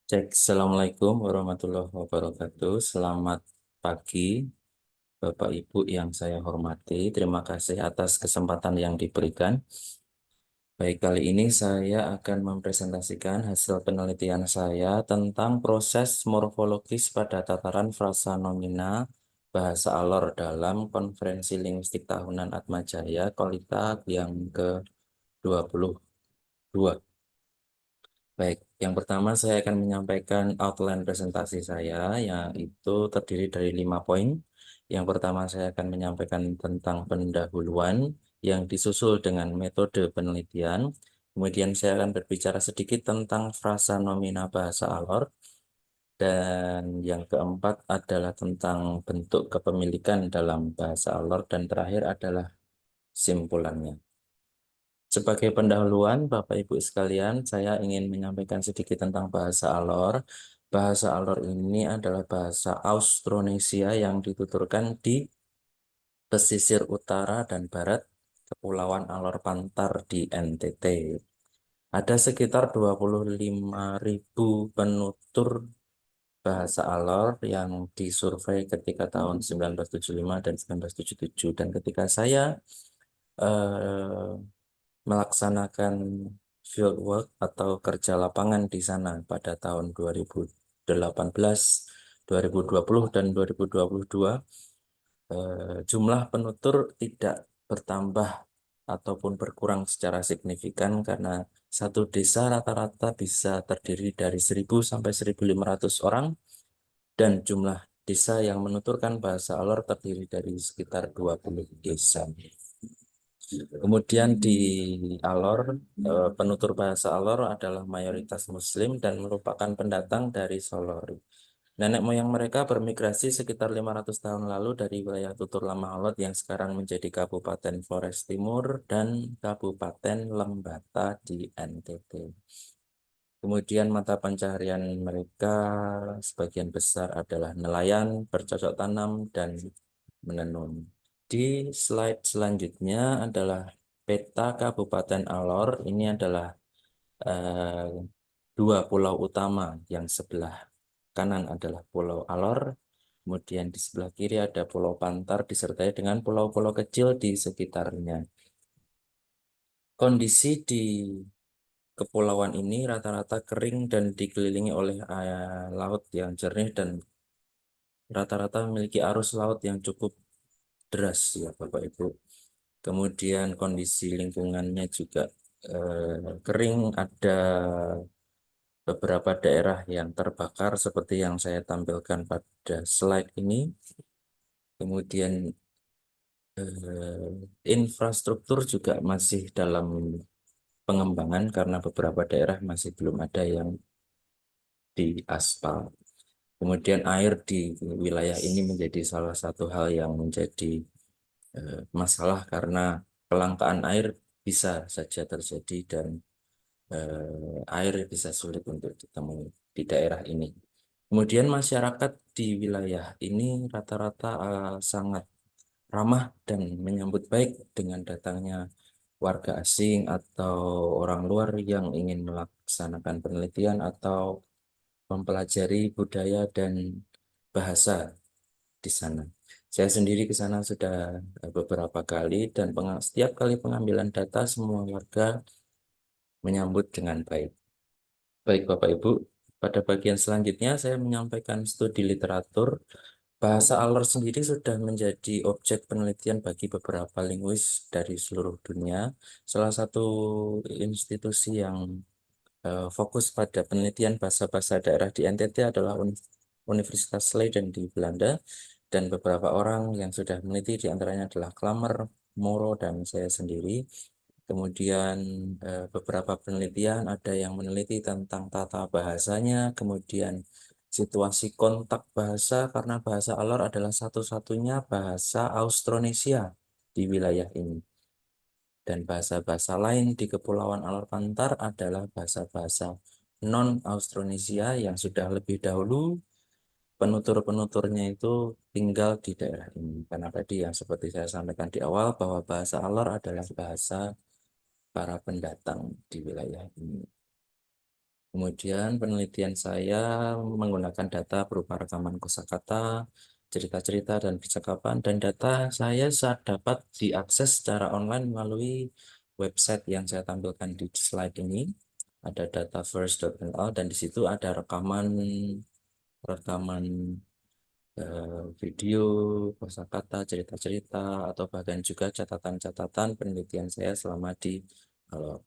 Cek, Assalamualaikum warahmatullahi wabarakatuh. Selamat pagi, Bapak Ibu yang saya hormati. Terima kasih atas kesempatan yang diberikan. Baik, kali ini saya akan mempresentasikan hasil penelitian saya tentang proses morfologis pada tataran frasa nomina bahasa Alor dalam Konferensi Linguistik Tahunan Atmajaya Kolita yang ke-22. Baik, yang pertama saya akan menyampaikan outline presentasi saya, yaitu terdiri dari 5 poin. Yang pertama saya akan menyampaikan tentang pendahuluan yang disusul dengan metode penelitian. Kemudian saya akan berbicara sedikit tentang frasa nomina bahasa Alor. Dan yang keempat adalah tentang bentuk kepemilikan dalam bahasa Alor. Dan terakhir adalah simpulannya. Sebagai pendahuluan, Bapak Ibu sekalian, saya ingin menyampaikan sedikit tentang bahasa Alor. Bahasa Alor ini adalah bahasa Austronesia yang dituturkan di pesisir utara dan barat Kepulauan Alor Pantar di NTT. Ada sekitar 25.000 penutur bahasa Alor yang disurvei ketika tahun 1975 dan 1977. Dan ketika saya eh, melaksanakan fieldwork atau kerja lapangan di sana pada tahun 2018, 2020, dan 2022, jumlah penutur tidak bertambah ataupun berkurang secara signifikan karena satu desa rata-rata bisa terdiri dari 1.000 sampai 1.500 orang dan jumlah desa yang menuturkan bahasa Alor terdiri dari sekitar 20 desa. Kemudian di Alor, penutur bahasa Alor adalah mayoritas Muslim dan merupakan pendatang dari Solori. Nenek moyang mereka bermigrasi sekitar 500 tahun lalu dari wilayah Tutur Lama Alor yang sekarang menjadi Kabupaten Flores Timur dan Kabupaten Lembata di NTT. Kemudian mata pencaharian mereka sebagian besar adalah nelayan, bercocok tanam, dan menenun. Di slide selanjutnya adalah peta Kabupaten Alor. Ini adalah eh, dua pulau utama, yang sebelah kanan adalah Pulau Alor, kemudian di sebelah kiri ada Pulau Pantar disertai dengan pulau-pulau kecil di sekitarnya. Kondisi di kepulauan ini rata-rata kering dan dikelilingi oleh laut yang jernih dan rata-rata memiliki arus laut yang cukup deras ya Bapak Ibu. Kemudian kondisi lingkungannya juga kering, ada beberapa daerah yang terbakar seperti yang saya tampilkan pada slide ini. Kemudian infrastruktur juga masih dalam pengembangan karena beberapa daerah masih belum ada yang diaspal. Kemudian air di wilayah ini menjadi salah satu hal yang menjadi masalah karena kelangkaan air bisa saja terjadi dan air bisa sulit untuk ditemui di daerah ini. Kemudian masyarakat di wilayah ini rata-rata sangat ramah dan menyambut baik dengan datangnya warga asing atau orang luar yang ingin melaksanakan penelitian atau mempelajari budaya dan bahasa di sana. Saya sendiri ke sana sudah beberapa kali dan setiap kali pengambilan data semua warga menyambut dengan baik. Baik Bapak Ibu, pada bagian selanjutnya saya menyampaikan studi literatur. Bahasa Alor sendiri sudah menjadi objek penelitian bagi beberapa linguis dari seluruh dunia. Salah satu institusi yang fokus pada penelitian bahasa-bahasa daerah di NTT adalah Universitas Leiden di Belanda, dan beberapa orang yang sudah meneliti diantaranya adalah Klamer, Moro, dan saya sendiri. Kemudian beberapa penelitian ada yang meneliti tentang tata bahasanya, kemudian situasi kontak bahasa karena bahasa Alor adalah satu-satunya bahasa Austronesia di wilayah ini. Dan bahasa-bahasa lain di Kepulauan Alor Pantar adalah bahasa-bahasa non-Austronesia yang sudah lebih dahulu penutur-penuturnya itu tinggal di daerah ini. Karena tadi yang seperti saya sampaikan di awal bahwa bahasa Alor adalah bahasa para pendatang di wilayah ini. Kemudian penelitian saya menggunakan data berupa rekaman kosakata, cerita-cerita dan percakapan, dan data saya saat dapat diakses secara online melalui website yang saya tampilkan di slide ini. Ada dataverse.nl dan di situ ada rekaman rekaman video, kosakata, cerita-cerita, atau bahkan juga catatan-catatan penelitian saya selama di Alor.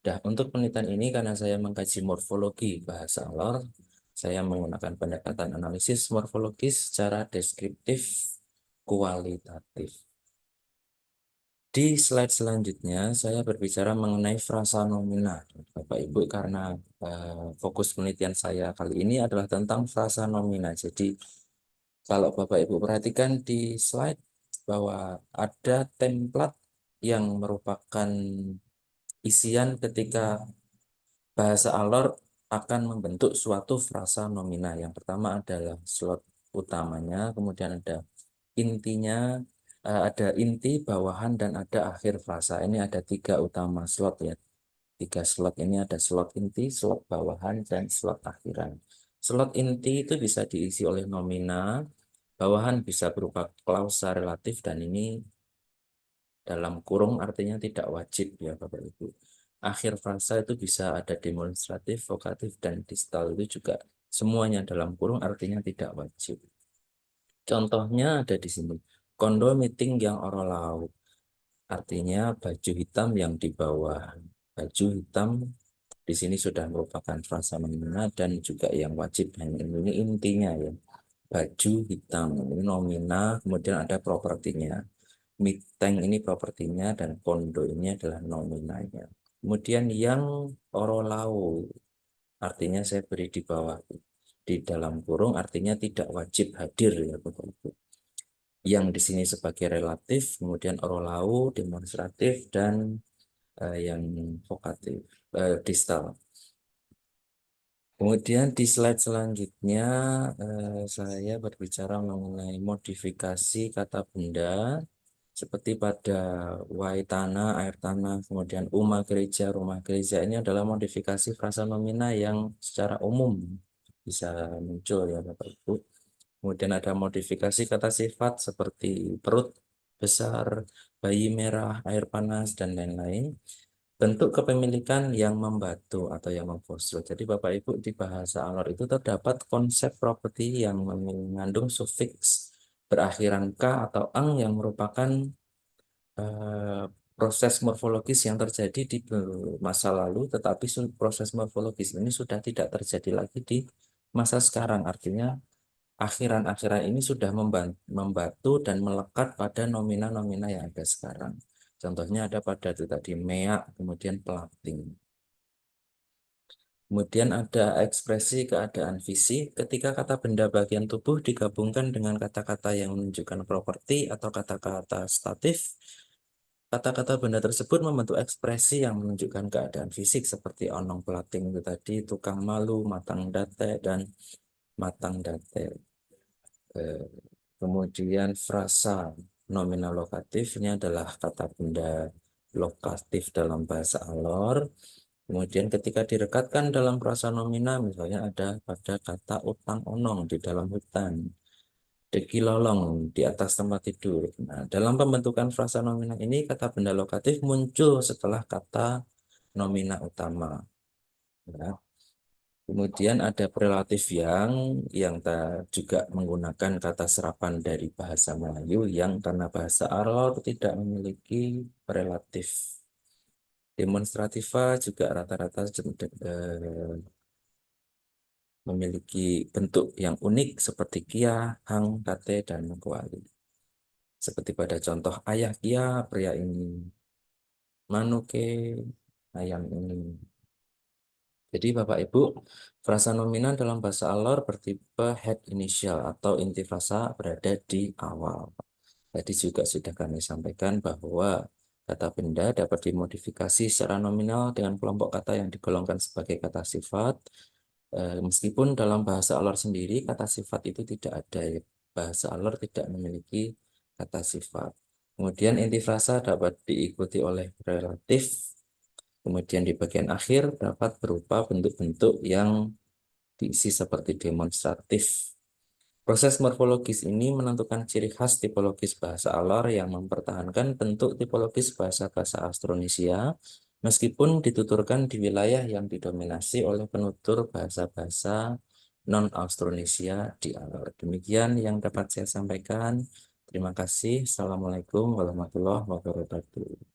Nah, untuk penelitian ini karena saya mengkaji morfologi bahasa Alor, saya menggunakan pendekatan analisis morfologis secara deskriptif kualitatif. Di slide selanjutnya, saya berbicara mengenai frasa nomina, Bapak Ibu, karena fokus penelitian saya kali ini adalah tentang frasa nomina. Jadi, kalau Bapak Ibu perhatikan di slide bahwa ada template yang merupakan isian ketika bahasa Alor akan membentuk suatu frasa nomina. Yang pertama adalah slot utamanya, kemudian ada intinya, ada inti, bawahan, dan ada akhir frasa. Ini ada 3 utama slot ya. 3 slot ini ada slot inti, slot bawahan, dan slot akhiran. Slot inti itu bisa diisi oleh nomina, bawahan bisa berupa klausa relatif, dan ini dalam kurung artinya tidak wajib ya Bapak Ibu. Akhir frasa itu bisa ada demonstratif, vokatif, dan distal itu juga semuanya dalam kurung artinya tidak wajib. Contohnya ada di sini. Kondo meeting yang orolau. Artinya baju hitam yang di bawah. Baju hitam di sini sudah merupakan frasa nomina dan juga yang wajib. Dan ini intinya ya. Baju hitam ini nomina, kemudian ada propertinya. Miteng ini propertinya dan kondo ini adalah nominanya. Kemudian yang orolau artinya saya beri di bawah di dalam kurung artinya tidak wajib hadir ya Bapak Ibu. Yang di sini sebagai relatif, kemudian orolau, demonstratif, dan yang vokatif, distal. Kemudian di slide selanjutnya saya berbicara mengenai modifikasi kata benda seperti pada wai tanah, air tanah, kemudian rumah gereja ini adalah modifikasi frasa nomina yang secara umum bisa muncul ya Bapak Ibu. Kemudian ada modifikasi kata sifat seperti perut besar, bayi merah, air panas, dan lain-lain. Bentuk kepemilikan yang membatu atau yang mempossesor. Jadi Bapak Ibu di bahasa Alor itu terdapat konsep properti yang mengandung sufiks berakhiran k atau ang yang merupakan eh, proses morfologis yang terjadi di masa lalu, tetapi proses morfologis ini sudah tidak terjadi lagi di masa sekarang. Artinya akhiran-akhiran ini sudah membatu dan melekat pada nomina-nomina yang ada sekarang. Contohnya ada pada itu tadi meak, kemudian pelating. Kemudian ada ekspresi keadaan fisik ketika kata benda bagian tubuh digabungkan dengan kata-kata yang menunjukkan properti atau kata-kata statif. Kata-kata benda tersebut membentuk ekspresi yang menunjukkan keadaan fisik seperti onong pelating itu tadi, tukang malu, matang date, dan matang date. Eh, Kemudian frasa nominal lokatif ini adalah kata benda lokatif dalam bahasa Alor. Kemudian ketika direkatkan dalam frasa nomina, misalnya ada pada kata utang onong di dalam hutan, deki lolong di atas tempat tidur. Nah, dalam pembentukan frasa nomina ini, kata benda lokatif muncul setelah kata nomina utama. Ya. Kemudian ada prelatif yang juga menggunakan kata serapan dari bahasa Melayu yang karena bahasa Arab tidak memiliki prelatif. Demonstrativa juga rata-rata memiliki bentuk yang unik seperti kia, hang, kate, dan kuali. Seperti pada contoh ayah kia, pria ini, manuke, ayam ini. Jadi Bapak Ibu, frasa nominal dalam bahasa Alor bertipe head initial atau inti frasa berada di awal. Tadi juga sudah kami sampaikan bahwa kata benda dapat dimodifikasi secara nominal dengan kelompok kata yang digolongkan sebagai kata sifat. Meskipun dalam bahasa Alor sendiri kata sifat itu tidak ada, ya. Bahasa Alor tidak memiliki kata sifat. Kemudian inti frasa dapat diikuti oleh relatif. Kemudian di bagian akhir dapat berupa bentuk-bentuk yang diisi seperti demonstratif. Proses morfologis ini menentukan ciri khas tipologis bahasa Alor yang mempertahankan bentuk tipologis bahasa-bahasa Austronesia, meskipun dituturkan di wilayah yang didominasi oleh penutur bahasa-bahasa non-Austronesia di Alor. Demikian yang dapat saya sampaikan. Terima kasih. Assalamualaikum warahmatullahi wabarakatuh.